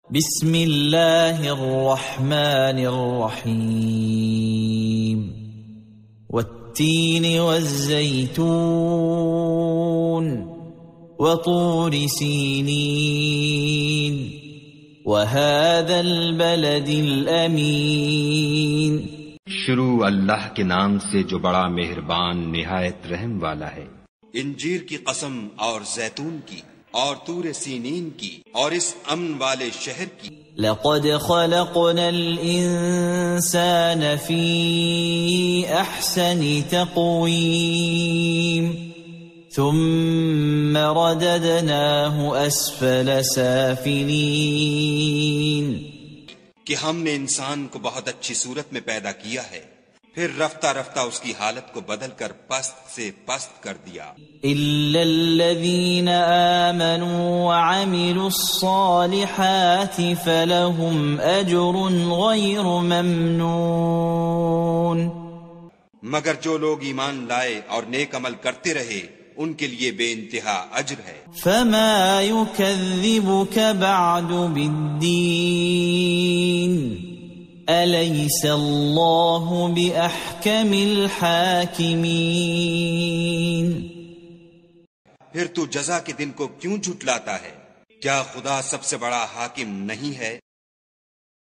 بسم اللہ الرحمن الرحیم والتین والزیتون وطور سینین وهذا البلد الامین۔ شروع اللہ کے نام سے جو بڑا مہربان نہایت رحم والا ہے۔ انجیر کی قسم اور زیتون کی اور طور سینین کی اور اس امن والے شہر کی۔ لقد خلقنا الانسان فی احسن تقویم ثم رددناه اسفل سافلین۔ کہ ہم نے انسان کو بہت اچھی صورت میں پیدا کیا ہے، پھر رفتہ رفتہ اس کی حالت کو بدل کر پست سے پست کر دیا۔ الا الذین آمنوا وعملوا الصالحات فلهم اجر غیر ممنون۔ مگر جو لوگ ایمان لائے اور نیک عمل کرتے رہے ان کے لیے بے انتہا اجر ہے۔ فما يكذبك بعد بالدین أليس الله بأحكم الحاكمين۔ پھر تو جزا کے دن کو کیوں جھٹلاتا ہے؟ کیا خدا سب سے بڑا حاکم نہیں ہے؟